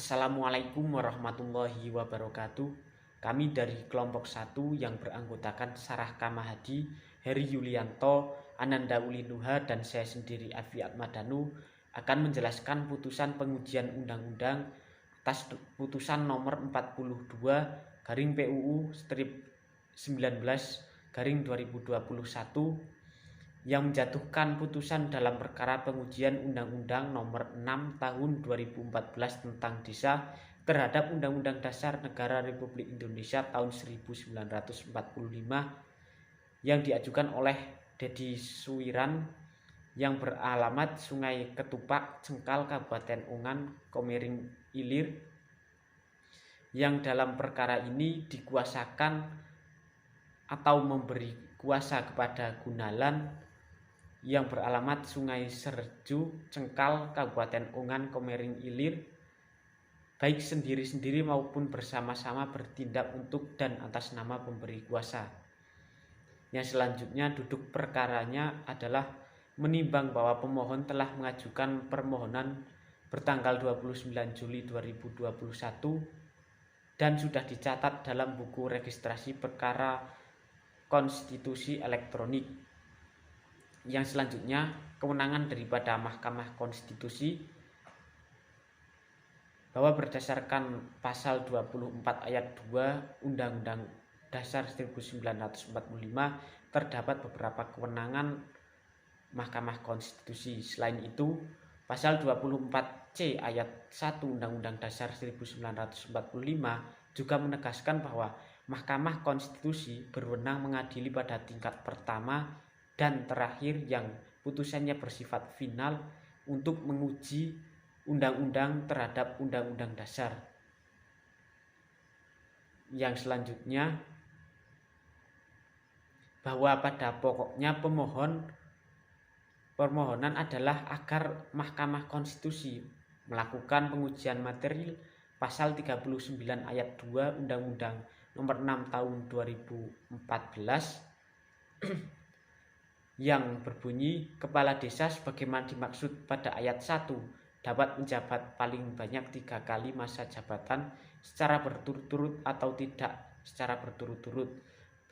Assalamualaikum warahmatullahi wabarakatuh. Kami dari kelompok 1 yang beranggotakan Sarah Kamahadi, Heri Yulianto, Ananda Ulinuha, dan saya sendiri Afiat Madanu akan menjelaskan putusan pengujian undang-undang atas putusan nomor 42 garing PUU strip 19 garing 2021 yang menjatuhkan putusan dalam perkara pengujian Undang-Undang Nomor 6 Tahun 2014 tentang Desa terhadap Undang-Undang Dasar Negara Republik Indonesia tahun 1945 yang diajukan oleh Dedi Suiran yang beralamat Sungai Ketupak, Cengkal, Kabupaten Ungan, Komering Ilir, yang dalam perkara ini dikuasakan atau memberi kuasa kepada Gunalan yang beralamat Sungai Serju, Cengkal, Kabupaten Ungan, Komering Ilir, baik sendiri-sendiri maupun bersama-sama bertindak untuk dan atas nama pemberi kuasa. Yang selanjutnya duduk perkaranya adalah menimbang bahwa pemohon telah mengajukan permohonan bertanggal 29 Juli 2021 dan sudah dicatat dalam buku registrasi perkara konstitusi elektronik. Yang selanjutnya, kewenangan daripada Mahkamah Konstitusi bahwa berdasarkan pasal 24 ayat 2 Undang-Undang Dasar 1945 terdapat beberapa kewenangan Mahkamah Konstitusi. Selain itu, pasal 24C ayat 1 Undang-Undang Dasar 1945 juga menegaskan bahwa Mahkamah Konstitusi berwenang mengadili pada tingkat pertama dan terakhir yang putusannya bersifat final untuk menguji undang-undang terhadap undang-undang dasar. Yang selanjutnya, bahwa pada pokoknya permohonan adalah agar Mahkamah Konstitusi melakukan pengujian material pasal 39 ayat 2 Undang-Undang Nomor 6 Tahun 2014 yang berbunyi kepala desa sebagaimana dimaksud pada ayat 1 dapat menjabat paling banyak 3 kali masa jabatan secara berturut-turut atau tidak secara berturut-turut.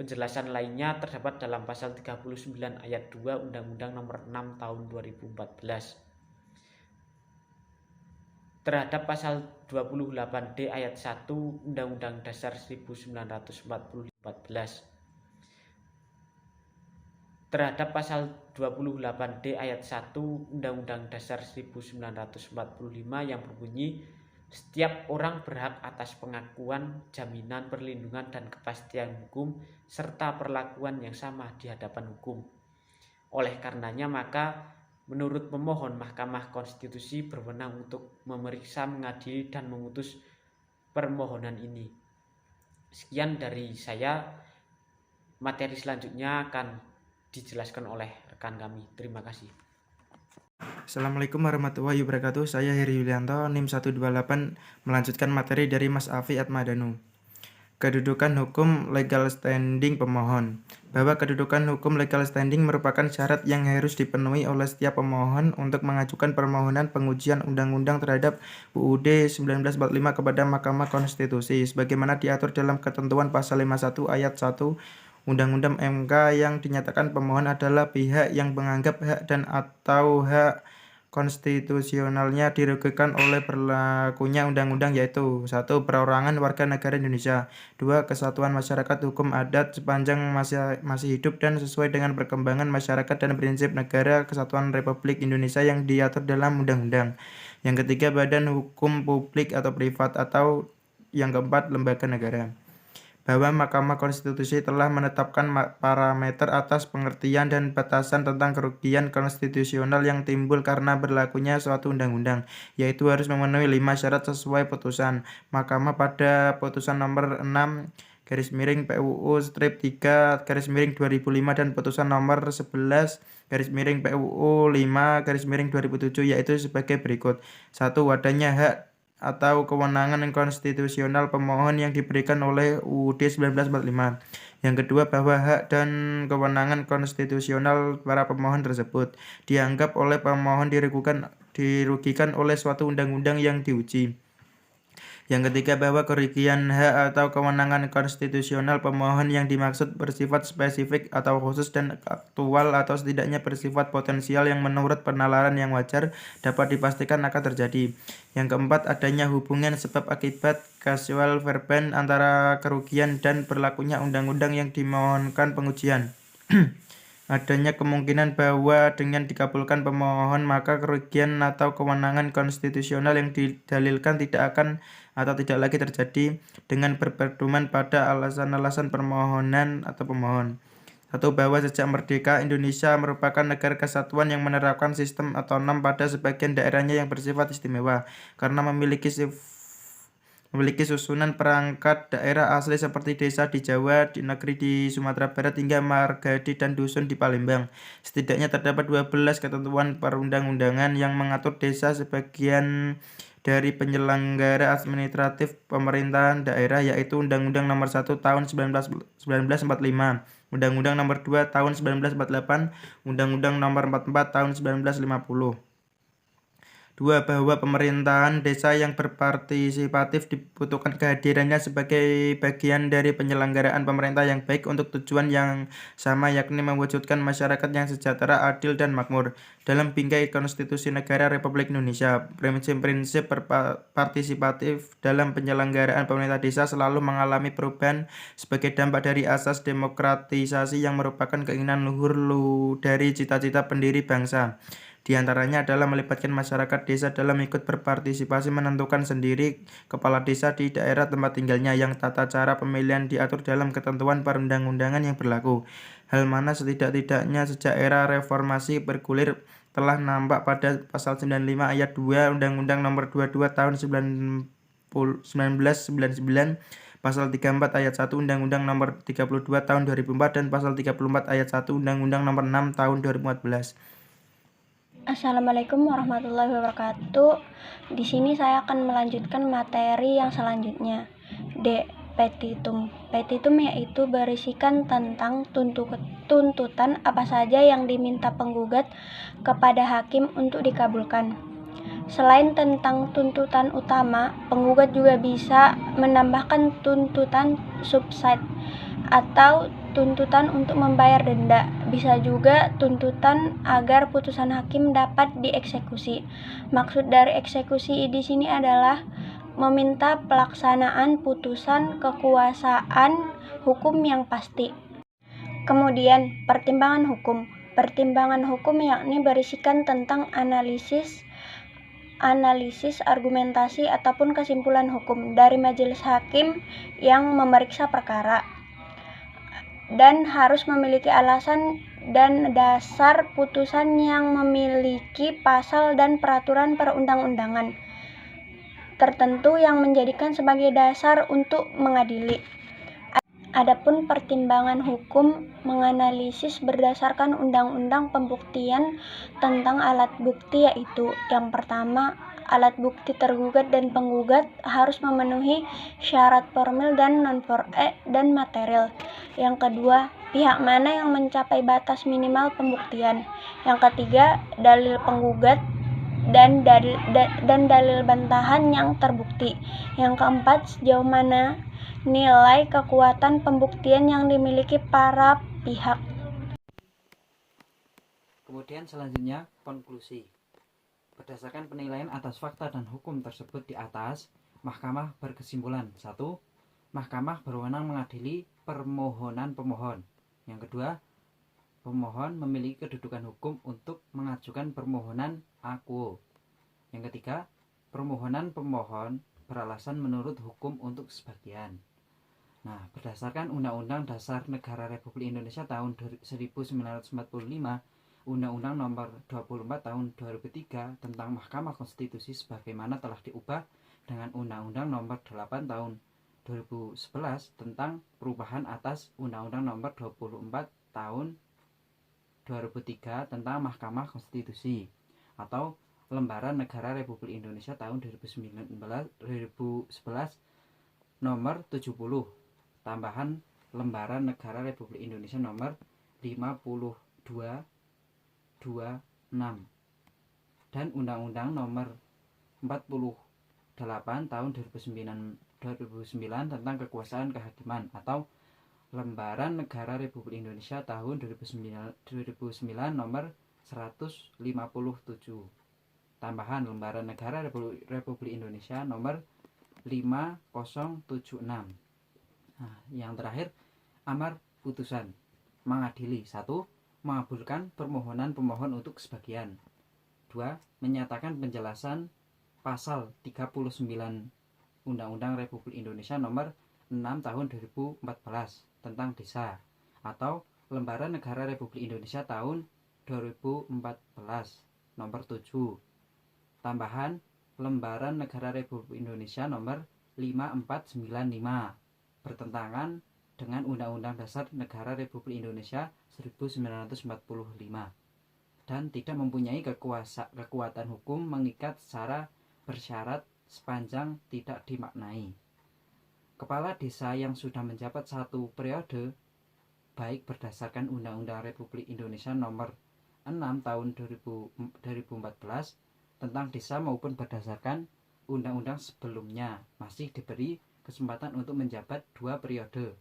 Penjelasan lainnya terdapat dalam pasal 39 ayat 2 Undang-Undang Nomor 6 Tahun 2014 terhadap pasal 28D ayat 1 Undang-Undang Dasar 1945 terhadap pasal 28D ayat 1 Undang-Undang Dasar 1945 yang berbunyi setiap orang berhak atas pengakuan, jaminan, perlindungan, dan kepastian hukum serta perlakuan yang sama di hadapan hukum. Oleh karenanya maka menurut pemohon Mahkamah Konstitusi berwenang untuk memeriksa, mengadili, dan memutus permohonan ini. Sekian dari saya. Materi selanjutnya akan dijelaskan oleh rekan kami. Terima kasih. Assalamualaikum warahmatullahi wabarakatuh. Saya Heri Yulianto, NIM 128, melanjutkan materi dari Mas Afiat Madanu. Kedudukan hukum legal standing pemohon. Bahwa kedudukan hukum legal standing merupakan syarat yang harus dipenuhi oleh setiap pemohon untuk mengajukan permohonan pengujian undang-undang terhadap UUD 1945 kepada Mahkamah Konstitusi sebagaimana diatur dalam ketentuan pasal 51 ayat 1 Undang-Undang MK yang dinyatakan pemohon adalah pihak yang menganggap hak dan atau hak konstitusionalnya dirugikan oleh berlakunya undang-undang yaitu 1. Perorangan warga negara Indonesia, 2. Kesatuan masyarakat hukum adat sepanjang masih hidup dan sesuai dengan perkembangan masyarakat dan prinsip negara kesatuan Republik Indonesia yang diatur dalam undang-undang. Yang ketiga, badan hukum publik atau privat, atau yang keempat, lembaga negara. Bahwa Mahkamah Konstitusi telah menetapkan parameter atas pengertian dan batasan tentang kerugian konstitusional yang timbul karena berlakunya suatu undang-undang, yaitu harus memenuhi 5 syarat sesuai putusan Mahkamah pada putusan nomor 6 PUU strip 3 2005 dan putusan nomor 11 PUU 5 2007, yaitu sebagai berikut. 1. Adanya hak atau kewenangan konstitusional pemohon yang diberikan oleh UUD 1945. Yang kedua, bahwa hak dan kewenangan konstitusional para pemohon tersebut dianggap oleh pemohon dirugikan oleh suatu undang-undang yang diuji. Yang ketiga, bahwa kerugian hak atau kewenangan konstitusional pemohon yang dimaksud bersifat spesifik atau khusus dan aktual atau setidaknya bersifat potensial yang menurut penalaran yang wajar dapat dipastikan akan terjadi. Yang keempat, adanya hubungan sebab akibat causal verbal antara kerugian dan berlakunya undang-undang yang dimohonkan pengujian. Adanya kemungkinan bahwa dengan dikabulkan pemohon maka kerugian atau kewenangan konstitusional yang didalilkan tidak akan atau tidak lagi terjadi dengan berpedoman pada alasan-alasan permohonan atau pemohon. Satu, bahwa sejak merdeka Indonesia merupakan negara kesatuan yang menerapkan sistem otonom pada sebagian daerahnya yang bersifat istimewa karena memiliki susunan perangkat daerah asli seperti desa di Jawa, di negeri di Sumatera Barat hingga margadi dan dusun di Palembang. Setidaknya terdapat 12 ketentuan perundang-undangan yang mengatur desa sebagian dari penyelenggara administratif pemerintahan daerah, yaitu Undang-Undang Nomor 1 Tahun 1945, Undang-Undang Nomor 2 Tahun 1948, Undang-Undang Nomor 44 Tahun 1950. 2. Bahwa pemerintahan desa yang berpartisipatif dibutuhkan kehadirannya sebagai bagian dari penyelenggaraan pemerintah yang baik untuk tujuan yang sama, yakni mewujudkan masyarakat yang sejahtera, adil, dan makmur. Dalam bingkai Konstitusi Negara Republik Indonesia, prinsip-prinsip partisipatif dalam penyelenggaraan pemerintah desa selalu mengalami perubahan sebagai dampak dari asas demokratisasi yang merupakan keinginan luhur dari cita-cita pendiri bangsa. Di antaranya adalah melibatkan masyarakat desa dalam ikut berpartisipasi menentukan sendiri kepala desa di daerah tempat tinggalnya, yang tata cara pemilihan diatur dalam ketentuan perundang-undangan yang berlaku. Hal mana setidak-tidaknya sejak era reformasi bergulir telah nampak pada pasal 95 ayat 2 Undang-Undang Nomor 22 Tahun 1999, pasal 34 ayat 1 Undang-Undang Nomor 32 Tahun 2004, dan pasal 34 ayat 1 Undang-Undang Nomor 6 Tahun 2014. Assalamualaikum warahmatullahi wabarakatuh. Di sini saya akan melanjutkan materi yang selanjutnya. D. Petitum. Petitum yaitu berisikan tentang tuntutan apa saja yang diminta penggugat kepada hakim untuk dikabulkan. Selain tentang tuntutan utama, penggugat juga bisa menambahkan tuntutan subside atau tuntutan untuk membayar denda. Bisa juga tuntutan agar putusan hakim dapat dieksekusi. Maksud dari eksekusi di sini adalah meminta pelaksanaan putusan kekuasaan hukum yang pasti. Kemudian, pertimbangan hukum. Pertimbangan hukum yakni berisikan tentang analisis, argumentasi, ataupun kesimpulan hukum dari majelis hakim yang memeriksa perkara, dan harus memiliki alasan dan dasar putusan yang memiliki pasal dan peraturan perundang-undangan tertentu yang menjadikan sebagai dasar untuk mengadili. Adapun pertimbangan hukum menganalisis berdasarkan undang-undang pembuktian tentang alat bukti, yaitu yang pertama, alat bukti tergugat dan penggugat harus memenuhi syarat formil dan dan material. Yang kedua, pihak mana yang mencapai batas minimal pembuktian. Yang ketiga, dalil penggugat dan dalil bantahan yang terbukti. Yang keempat, sejauh mana nilai kekuatan pembuktian yang dimiliki para pihak. Kemudian selanjutnya konklusi. Berdasarkan penilaian atas fakta dan hukum tersebut di atas, Mahkamah berkesimpulan: 1. Mahkamah berwenang mengadili permohonan pemohon. Yang kedua, pemohon memiliki kedudukan hukum untuk mengajukan permohonan akuo. Yang ketiga, permohonan pemohon beralasan menurut hukum untuk sebagian. Nah, berdasarkan Undang-Undang Dasar Negara Republik Indonesia tahun 1945, Undang-Undang Nomor 24 Tahun 2003 tentang Mahkamah Konstitusi sebagaimana telah diubah dengan Undang-Undang Nomor 8 Tahun 2011 tentang perubahan atas Undang-Undang Nomor 24 Tahun 2003 tentang Mahkamah Konstitusi atau Lembaran Negara Republik Indonesia tahun 2011 Nomor 70 tambahan Lembaran Negara Republik Indonesia Nomor 52 26 dan Undang-Undang Nomor 42 8 tahun 2009 tentang kekuasaan kehakiman atau Lembaran Negara Republik Indonesia tahun 2009 nomor 157. Tambahan Lembaran Negara Republik Indonesia nomor 5076. Nah, yang terakhir, amar putusan mengadili. 1. Mengabulkan permohonan pemohon untuk sebagian. 2. Menyatakan penjelasan pasal 39 Undang-Undang Republik Indonesia nomor 6 tahun 2014 tentang desa atau Lembaran Negara Republik Indonesia tahun 2014 nomor 7. Tambahan Lembaran Negara Republik Indonesia nomor 5495 bertentangan dengan Undang-Undang Dasar Negara Republik Indonesia 1945 dan tidak mempunyai kekuatan hukum mengikat secara bersyarat sepanjang tidak dimaknai. Kepala desa yang sudah menjabat satu periode baik berdasarkan Undang-Undang Republik Indonesia nomor 6 tahun 2014 tentang desa maupun berdasarkan undang-undang sebelumnya masih diberi kesempatan untuk menjabat 2 periode.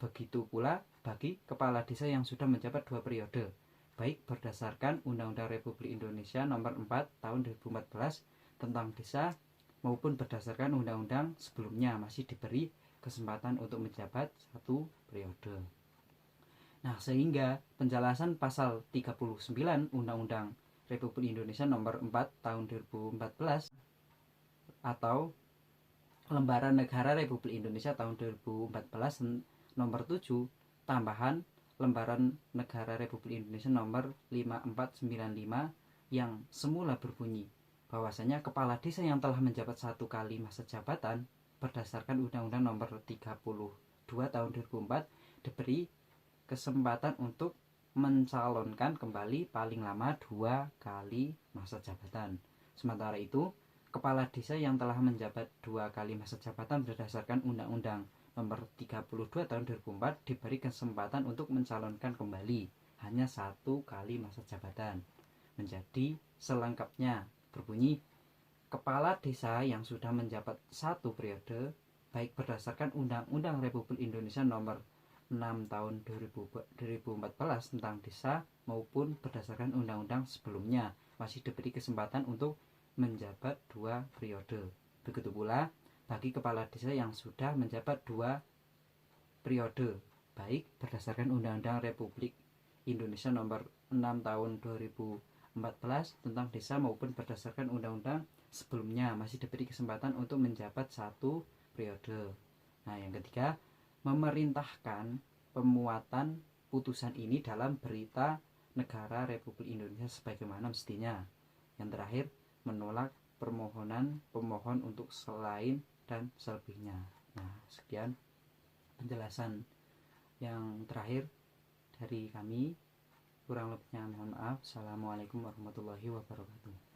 Begitu pula bagi kepala desa yang sudah menjabat 2 periode, baik berdasarkan Undang-Undang Republik Indonesia nomor 4 tahun 2014 tentang desa maupun berdasarkan undang-undang sebelumnya masih diberi kesempatan untuk menjabat 1 periode. Nah, sehingga penjelasan pasal 39 Undang-Undang Republik Indonesia nomor 4 tahun 2014 atau Lembaran Negara Republik Indonesia tahun 2014 nomor 7 tambahan Lembaran Negara Republik Indonesia nomor 5495 yang semula berbunyi bahwasanya kepala desa yang telah menjabat 1 kali masa jabatan berdasarkan Undang-Undang nomor 32 tahun 2004 diberi kesempatan untuk mencalonkan kembali paling lama 2 kali masa jabatan. Sementara itu, kepala desa yang telah menjabat 2 kali masa jabatan berdasarkan Undang-Undang nomor 32 tahun 2004 diberi kesempatan untuk mencalonkan kembali hanya 1 kali masa jabatan. Menjadi selengkapnya berbunyi, kepala desa yang sudah menjabat 1 periode baik berdasarkan Undang-Undang Republik Indonesia nomor 6 tahun 2014 tentang desa maupun berdasarkan undang-undang sebelumnya masih diberi kesempatan untuk menjabat 2 periode. Begitu pula bagi kepala desa yang sudah menjabat 2 periode baik berdasarkan Undang-Undang Republik Indonesia nomor 6 tahun 2014 tentang desa maupun berdasarkan undang-undang sebelumnya masih diberi kesempatan untuk menjabat 1 periode. Nah, yang ketiga, memerintahkan pemuatan putusan ini dalam berita negara Republik Indonesia sebagaimana mestinya. Yang terakhir, menolak permohonan pemohon untuk selain dan selebihnya. Nah, sekian penjelasan yang terakhir dari kami. Kurang lebihnya mohon maaf. Assalamualaikum warahmatullahi wabarakatuh.